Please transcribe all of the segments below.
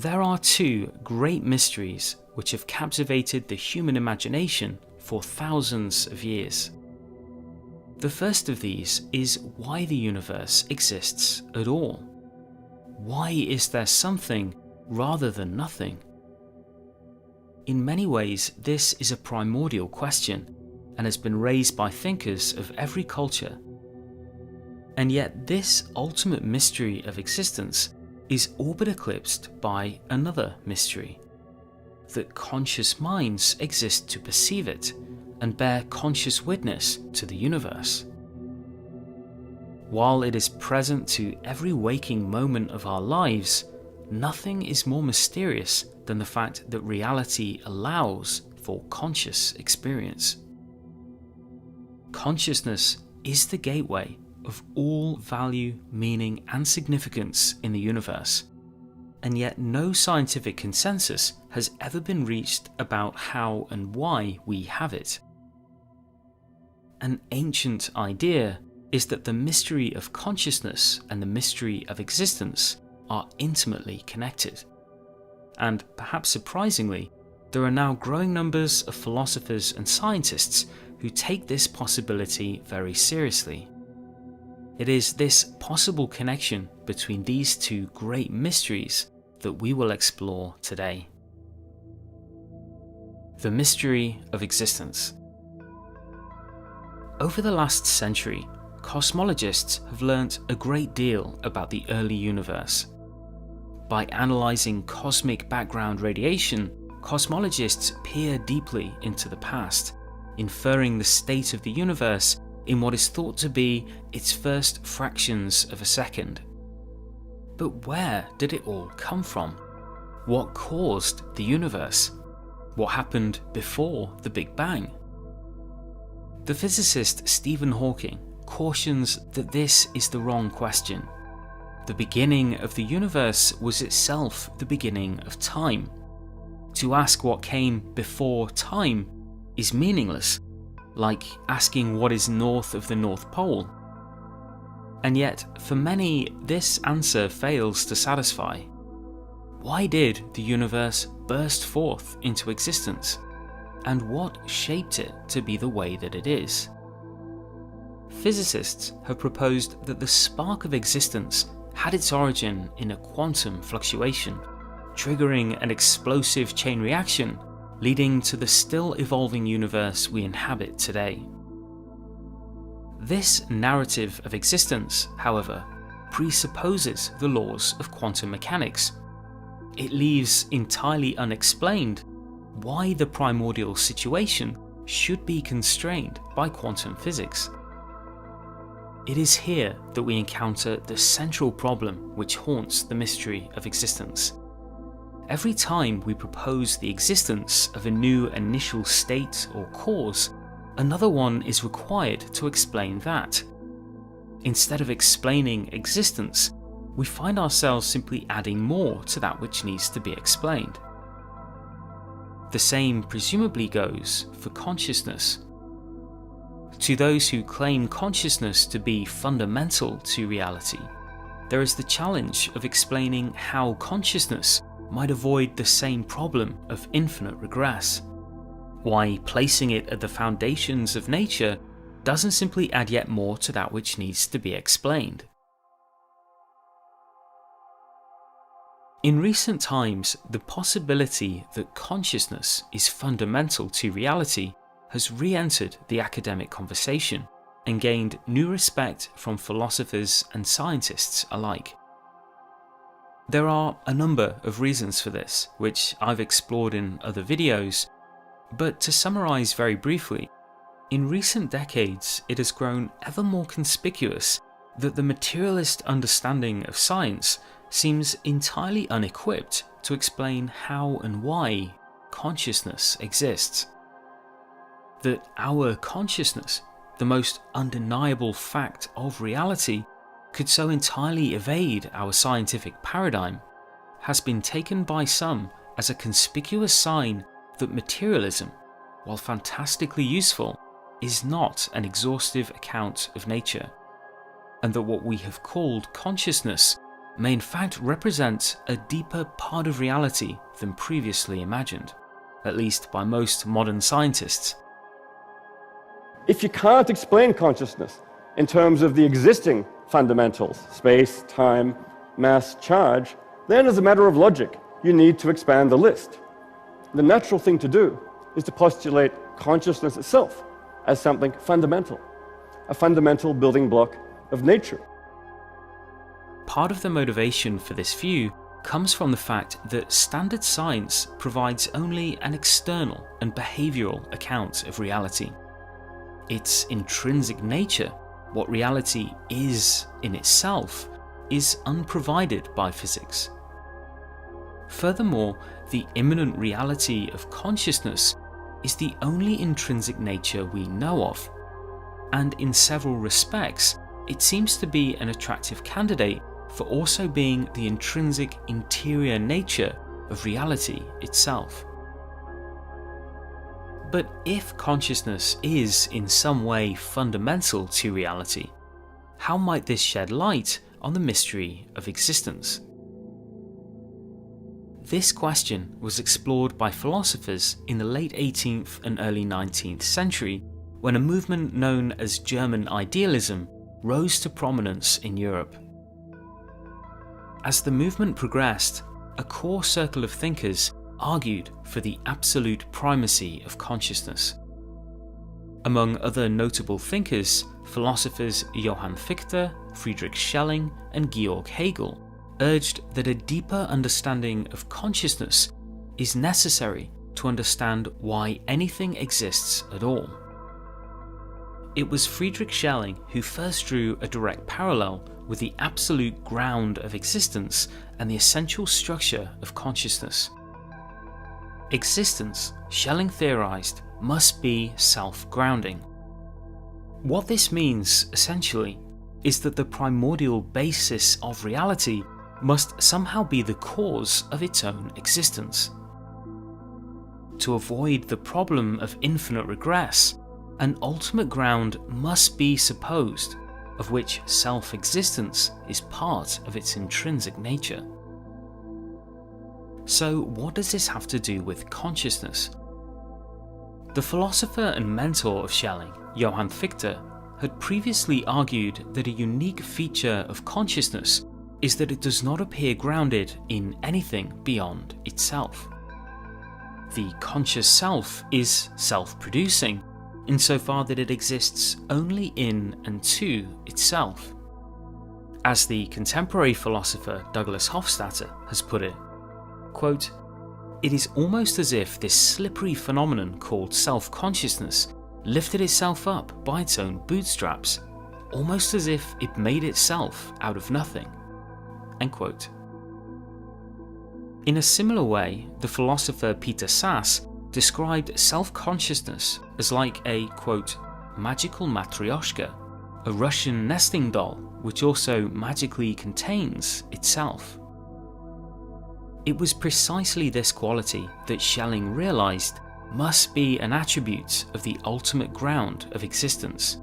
There are two great mysteries which have captivated the human imagination for thousands of years. The first of these is why the universe exists at all. Why is there something rather than nothing? In many ways, this is a primordial question and has been raised by thinkers of every culture. And yet this ultimate mystery of existence is all but eclipsed by another mystery, that conscious minds exist to perceive it and bear conscious witness to the universe. While it is present to every waking moment of our lives, nothing is more mysterious than the fact that reality allows for conscious experience. Consciousness is the gateway of all value, meaning, and significance in the universe, and yet no scientific consensus has ever been reached about how and why we have it. An ancient idea is that the mystery of consciousness and the mystery of existence are intimately connected. And perhaps surprisingly, there are now growing numbers of philosophers and scientists who take this possibility very seriously. It is this possible connection between these two great mysteries that we will explore today. The mystery of existence. Over the last century, cosmologists have learnt a great deal about the early universe. By analysing cosmic background radiation, cosmologists peer deeply into the past, inferring the state of the universe in what is thought to be its first fractions of a second. But where did it all come from? What caused the universe? What happened before the Big Bang? The physicist Stephen Hawking cautions that this is the wrong question. The beginning of the universe was itself the beginning of time. To ask what came before time is meaningless, like asking what is north of the North Pole. And yet, for many, this answer fails to satisfy. Why did the universe burst forth into existence? And what shaped it to be the way that it is? Physicists have proposed that the spark of existence had its origin in a quantum fluctuation, triggering an explosive chain reaction, leading to the still evolving universe we inhabit today. This narrative of existence, however, presupposes the laws of quantum mechanics. It leaves entirely unexplained why the primordial situation should be constrained by quantum physics. It is here that we encounter the central problem which haunts the mystery of existence. Every time we propose the existence of a new initial state or cause, another one is required to explain that. Instead of explaining existence, we find ourselves simply adding more to that which needs to be explained. The same presumably goes for consciousness. To those who claim consciousness to be fundamental to reality, there is the challenge of explaining how consciousness might avoid the same problem of infinite regress. Why placing it at the foundations of nature doesn't simply add yet more to that which needs to be explained. In recent times, the possibility that consciousness is fundamental to reality has re-entered the academic conversation and gained new respect from philosophers and scientists alike. There are a number of reasons for this, which I've explored in other videos, but to summarise very briefly, in recent decades it has grown ever more conspicuous that the materialist understanding of science seems entirely unequipped to explain how and why consciousness exists. That our consciousness, the most undeniable fact of reality, could so entirely evade our scientific paradigm has been taken by some as a conspicuous sign that materialism, while fantastically useful, is not an exhaustive account of nature, and that what we have called consciousness may in fact represent a deeper part of reality than previously imagined, at least by most modern scientists. If you can't explain consciousness in terms of the existing fundamentals, space, time, mass, charge, then as a matter of logic, you need to expand the list. The natural thing to do is to postulate consciousness itself as something fundamental, a fundamental building block of nature. Part of the motivation for this view comes from the fact that standard science provides only an external and behavioral account of reality. Its intrinsic nature, what reality is in itself, is unprovided by physics. Furthermore, the immanent reality of consciousness is the only intrinsic nature we know of, and in several respects, it seems to be an attractive candidate for also being the intrinsic interior nature of reality itself. But if consciousness is in some way fundamental to reality, how might this shed light on the mystery of existence? This question was explored by philosophers in the late 18th and early 19th century, when a movement known as German idealism rose to prominence in Europe. As the movement progressed, a core circle of thinkers argued for the absolute primacy of consciousness. Among other notable thinkers, philosophers Johann Fichte, Friedrich Schelling, and Georg Hegel urged that a deeper understanding of consciousness is necessary to understand why anything exists at all. It was Friedrich Schelling who first drew a direct parallel with the absolute ground of existence and the essential structure of consciousness. Existence, Schelling theorized, must be self-grounding. What this means, essentially, is that the primordial basis of reality must somehow be the cause of its own existence. To avoid the problem of infinite regress, an ultimate ground must be supposed, of which self-existence is part of its intrinsic nature. So what does this have to do with consciousness? The philosopher and mentor of Schelling, Johann Fichte, had previously argued that a unique feature of consciousness is that it does not appear grounded in anything beyond itself. The conscious self is self-producing, insofar that it exists only in and to itself. As the contemporary philosopher Douglas Hofstadter has put it, quote, "It is almost as if this slippery phenomenon called self-consciousness lifted itself up by its own bootstraps, almost as if it made itself out of nothing." End quote. In a similar way, the philosopher Peter Sass described self-consciousness as like a, quote, "magical matryoshka," a Russian nesting doll which also magically contains itself. It was precisely this quality that Schelling realized must be an attribute of the ultimate ground of existence.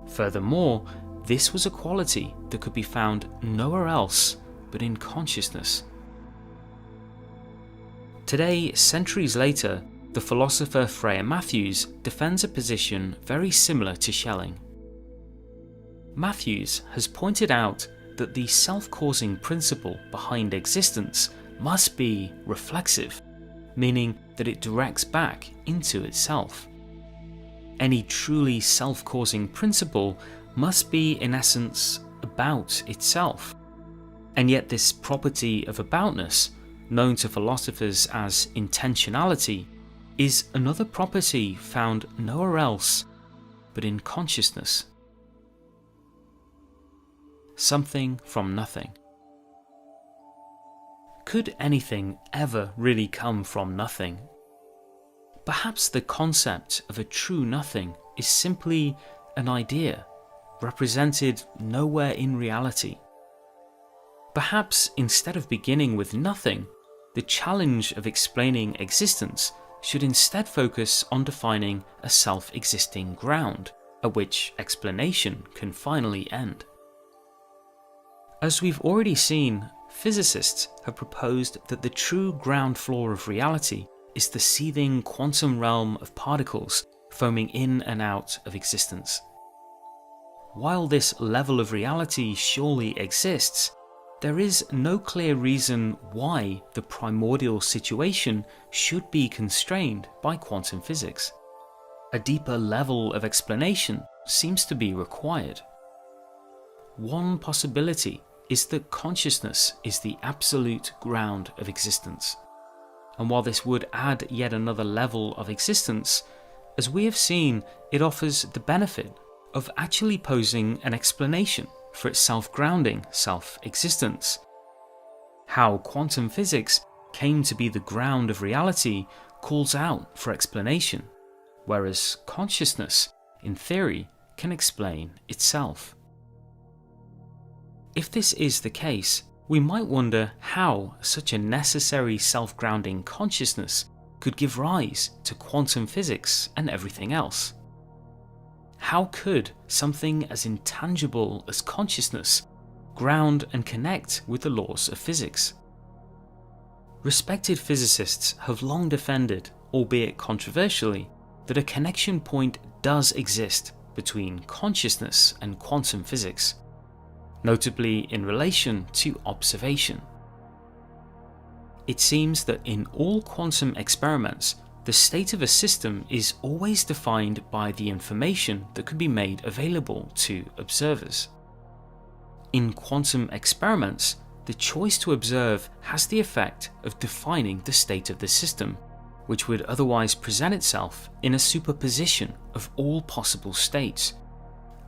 Furthermore, this was a quality that could be found nowhere else but in consciousness. Today, centuries later, the philosopher Freya Matthews defends a position very similar to Schelling. Matthews has pointed out that the self-causing principle behind existence must be reflexive, meaning that it directs back into itself. Any truly self-causing principle must be, in essence, about itself. And yet this property of aboutness, known to philosophers as intentionality, is another property found nowhere else but in consciousness. Something from nothing. Could anything ever really come from nothing? Perhaps the concept of a true nothing is simply an idea, represented nowhere in reality. Perhaps instead of beginning with nothing, the challenge of explaining existence should instead focus on defining a self-existing ground, at which explanation can finally end. As we've already seen, physicists have proposed that the true ground floor of reality is the seething quantum realm of particles foaming in and out of existence. While this level of reality surely exists, there is no clear reason why the primordial situation should be constrained by quantum physics. A deeper level of explanation seems to be required. One possibility is that consciousness is the absolute ground of existence. And while this would add yet another level of existence, as we have seen, it offers the benefit of actually posing an explanation for its self-grounding self-existence. How quantum physics came to be the ground of reality calls out for explanation, whereas consciousness, in theory, can explain itself. If this is the case, we might wonder how such a necessary self-grounding consciousness could give rise to quantum physics and everything else. How could something as intangible as consciousness ground and connect with the laws of physics? Respected physicists have long defended, albeit controversially, that a connection point does exist between consciousness and quantum physics, notably in relation to observation. It seems that in all quantum experiments, the state of a system is always defined by the information that can be made available to observers. In quantum experiments, the choice to observe has the effect of defining the state of the system, which would otherwise present itself in a superposition of all possible states,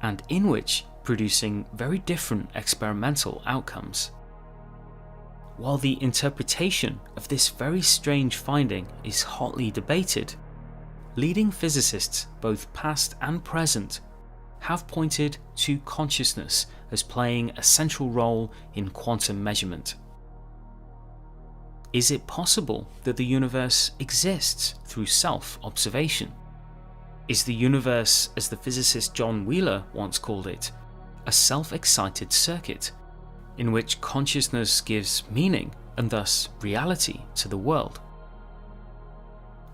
and in which producing very different experimental outcomes. While the interpretation of this very strange finding is hotly debated, leading physicists, both past and present, have pointed to consciousness as playing a central role in quantum measurement. Is it possible that the universe exists through self-observation? Is the universe, as the physicist John Wheeler once called it, a self-excited circuit in which consciousness gives meaning and thus reality to the world?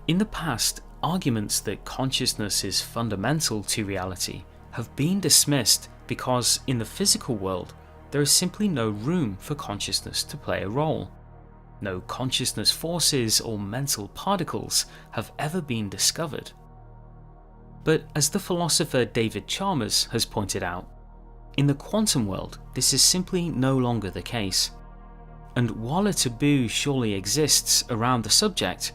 In the past, arguments that consciousness is fundamental to reality have been dismissed because in the physical world there is simply no room for consciousness to play a role. No consciousness forces or mental particles have ever been discovered. But as the philosopher David Chalmers has pointed out, in the quantum world, this is simply no longer the case. And while a taboo surely exists around the subject,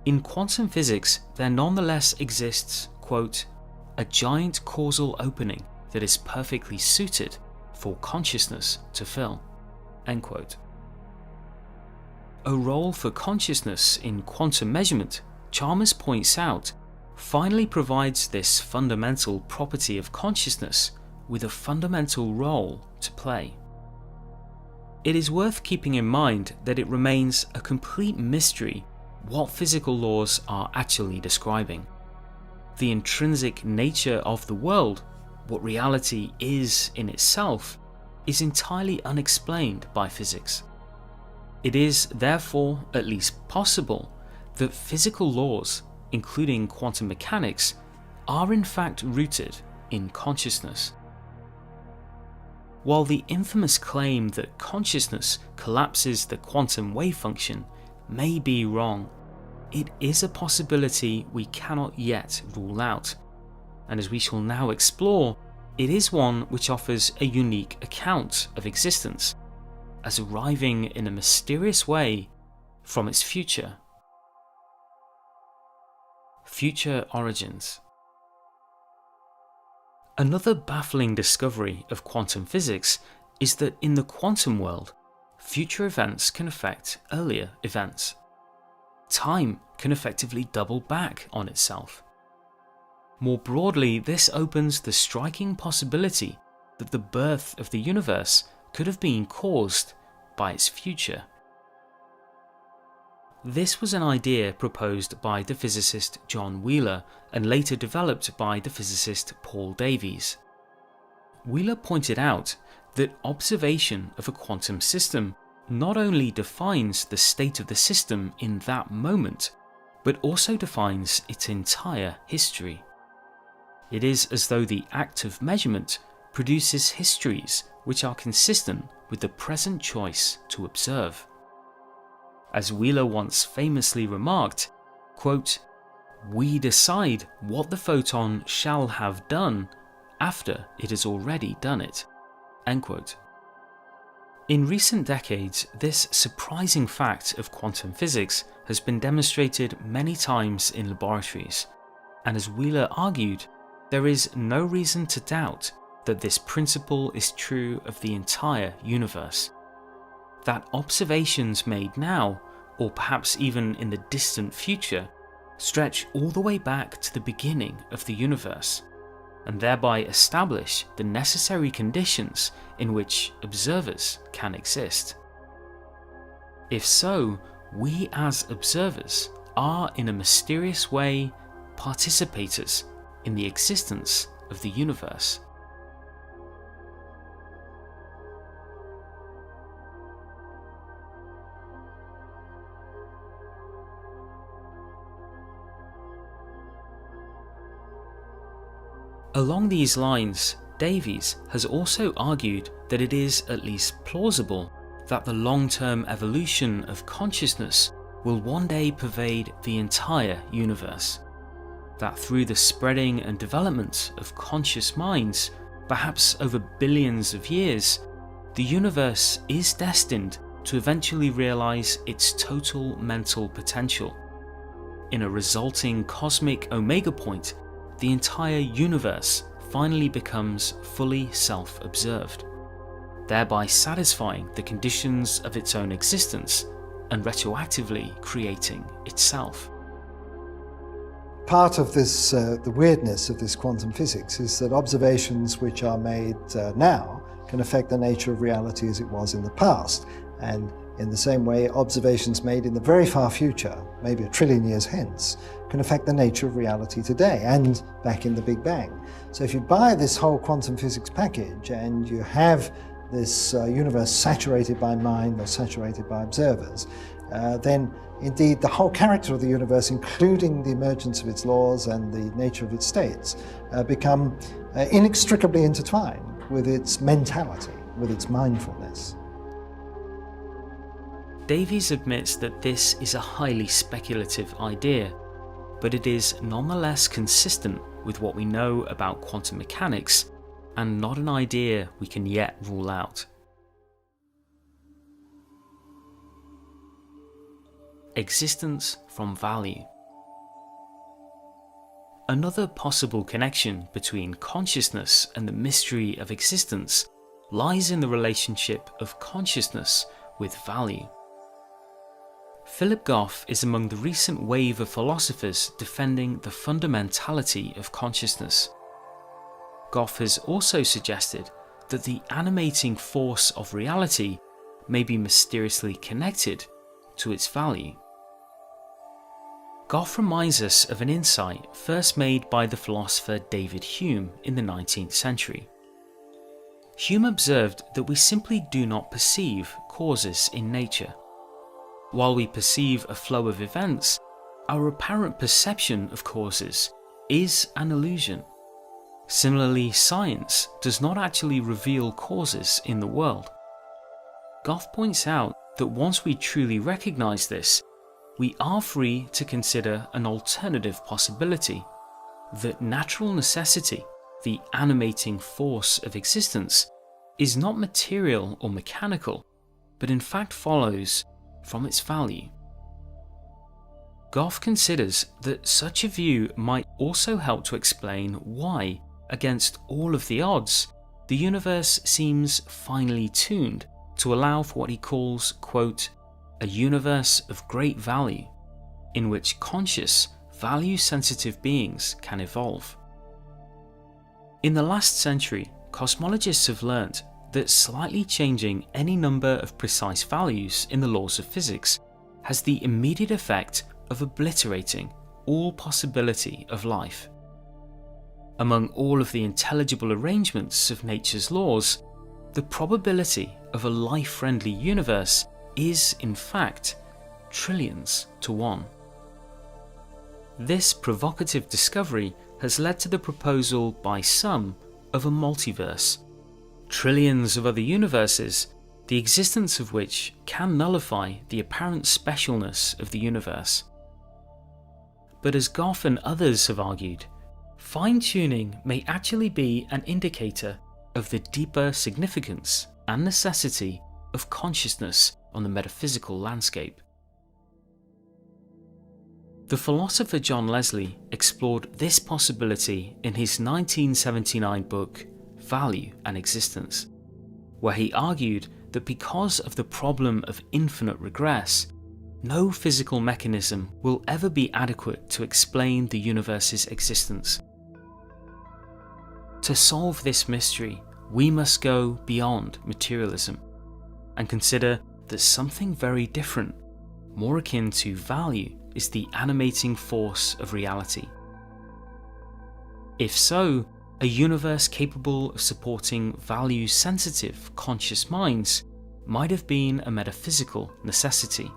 in quantum physics there nonetheless exists, quote, a giant causal opening that is perfectly suited for consciousness to fill, end quote. A role for consciousness in quantum measurement, Chalmers points out, finally provides this fundamental property of consciousness with a fundamental role to play. It is worth keeping in mind that it remains a complete mystery what physical laws are actually describing. The intrinsic nature of the world, what reality is in itself, is entirely unexplained by physics. It is therefore at least possible that physical laws, including quantum mechanics, are in fact rooted in consciousness. While the infamous claim that consciousness collapses the quantum wave function may be wrong, it is a possibility we cannot yet rule out, and as we shall now explore, it is one which offers a unique account of existence, as arriving in a mysterious way from its future. Future origins. Another baffling discovery of quantum physics is that in the quantum world, future events can affect earlier events. Time can effectively double back on itself. More broadly, this opens the striking possibility that the birth of the universe could have been caused by its future. This was an idea proposed by the physicist John Wheeler and later developed by the physicist Paul Davies. Wheeler pointed out that observation of a quantum system not only defines the state of the system in that moment, but also defines its entire history. It is as though the act of measurement produces histories which are consistent with the present choice to observe. As Wheeler once famously remarked, quote, "We decide what the photon shall have done after it has already done it." End quote. In recent decades, this surprising fact of quantum physics has been demonstrated many times in laboratories, and as Wheeler argued, there is no reason to doubt that this principle is true of the entire universe. That observations made now, or perhaps even in the distant future, stretch all the way back to the beginning of the universe, and thereby establish the necessary conditions in which observers can exist. If so, we as observers are in a mysterious way participators in the existence of the universe. Along these lines, Davies has also argued that it is at least plausible that the long-term evolution of consciousness will one day pervade the entire universe. That through the spreading and development of conscious minds, perhaps over billions of years, the universe is destined to eventually realize its total mental potential. In a resulting cosmic omega point, the entire universe finally becomes fully self-observed, thereby satisfying the conditions of its own existence and retroactively creating itself. Part of this, the weirdness of this quantum physics is that observations which are made now can affect the nature of reality as it was in the past. And in the same way, observations made in the very far future, maybe 1 trillion years hence, can affect the nature of reality today and back in the Big Bang. So if you buy this whole quantum physics package and you have this universe saturated by mind or saturated by observers, then indeed the whole character of the universe, including the emergence of its laws and the nature of its states, become inextricably intertwined with its mentality, with its mindfulness. Davies admits that this is a highly speculative idea, but it is nonetheless consistent with what we know about quantum mechanics and not an idea we can yet rule out. Existence from value. Another possible connection between consciousness and the mystery of existence lies in the relationship of consciousness with value. Philip Goff is among the recent wave of philosophers defending the fundamentality of consciousness. Goff has also suggested that the animating force of reality may be mysteriously connected to its value. Goff reminds us of an insight first made by the philosopher David Hume in the 19th century. Hume observed that we simply do not perceive causes in nature. While we perceive a flow of events, our apparent perception of causes is an illusion. Similarly, science does not actually reveal causes in the world. Goff points out that once we truly recognize this, we are free to consider an alternative possibility, that natural necessity, the animating force of existence, is not material or mechanical, but in fact follows from its value. Goff considers that such a view might also help to explain why, against all of the odds, the universe seems finely tuned to allow for what he calls, quote, a universe of great value, in which conscious, value-sensitive beings can evolve. In the last century, cosmologists have learnt that slightly changing any number of precise values in the laws of physics has the immediate effect of obliterating all possibility of life. Among all of the intelligible arrangements of nature's laws, the probability of a life-friendly universe is, in fact, trillions to 1. This provocative discovery has led to the proposal by some of a multiverse, trillions of other universes, the existence of which can nullify the apparent specialness of the universe. But as Goff and others have argued, fine-tuning may actually be an indicator of the deeper significance and necessity of consciousness on the metaphysical landscape. The philosopher John Leslie explored this possibility in his 1979 book, Value and Existence, where he argued that because of the problem of infinite regress, no physical mechanism will ever be adequate to explain the universe's existence. To solve this mystery, we must go beyond materialism and consider that something very different, more akin to value, is the animating force of reality. If so, a universe capable of supporting value-sensitive, conscious minds might have been a metaphysical necessity.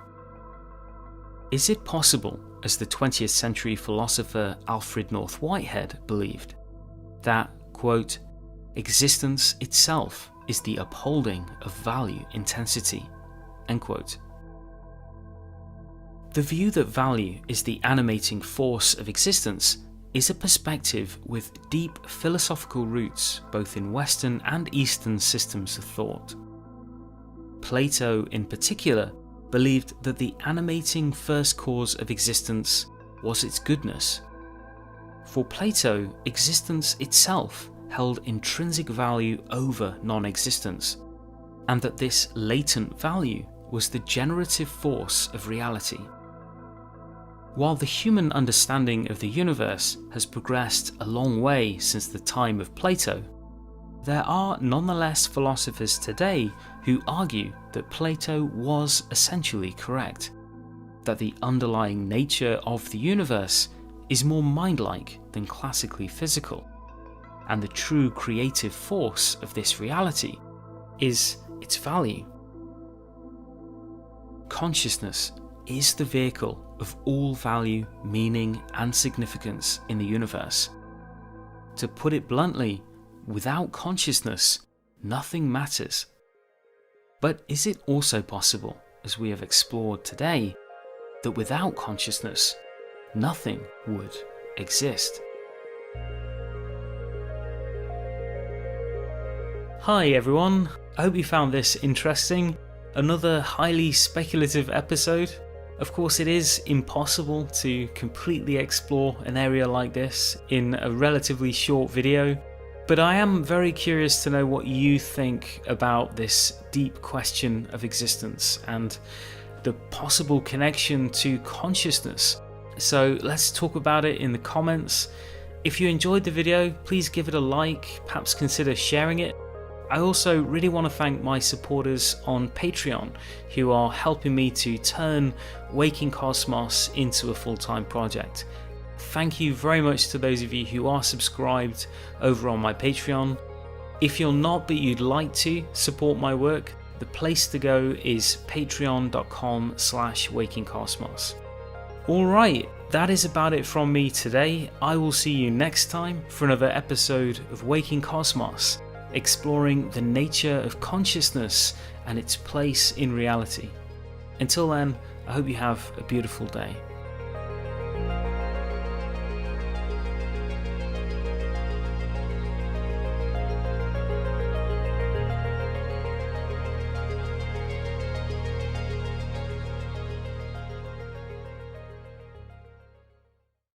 Is it possible, as the 20th century philosopher Alfred North Whitehead believed, that, quote, existence itself is the upholding of value intensity, end quote. The view that value is the animating force of existence is a perspective with deep philosophical roots both in Western and Eastern systems of thought. Plato, in particular, believed that the animating first cause of existence was its goodness. For Plato, existence itself held intrinsic value over non-existence, and that this latent value was the generative force of reality. While the human understanding of the universe has progressed a long way since the time of Plato, there are nonetheless philosophers today who argue that Plato was essentially correct, that the underlying nature of the universe is more mind-like than classically physical, and the true creative force of this reality is its value. Consciousness is the vehicle of all value, meaning, and significance in the universe. To put it bluntly, without consciousness, nothing matters. But is it also possible, as we have explored today, that without consciousness, nothing would exist? Hi everyone, I hope you found this interesting. Another highly speculative episode. Of course, it is impossible to completely explore an area like this in a relatively short video, but I am very curious to know what you think about this deep question of existence and the possible connection to consciousness. So let's talk about it in the comments. If you enjoyed the video, please give it a like, perhaps consider sharing it. I also really want to thank my supporters on Patreon who are helping me to turn Waking Cosmos into a full-time project. Thank you very much to those of you who are subscribed over on my Patreon. If you're not but you'd like to support my work, the place to go is patreon.com/wakingcosmos. Alright, that is about it from me today. I will see you next time for another episode of Waking Cosmos, exploring the nature of consciousness and its place in reality. Until then, I hope you have a beautiful day.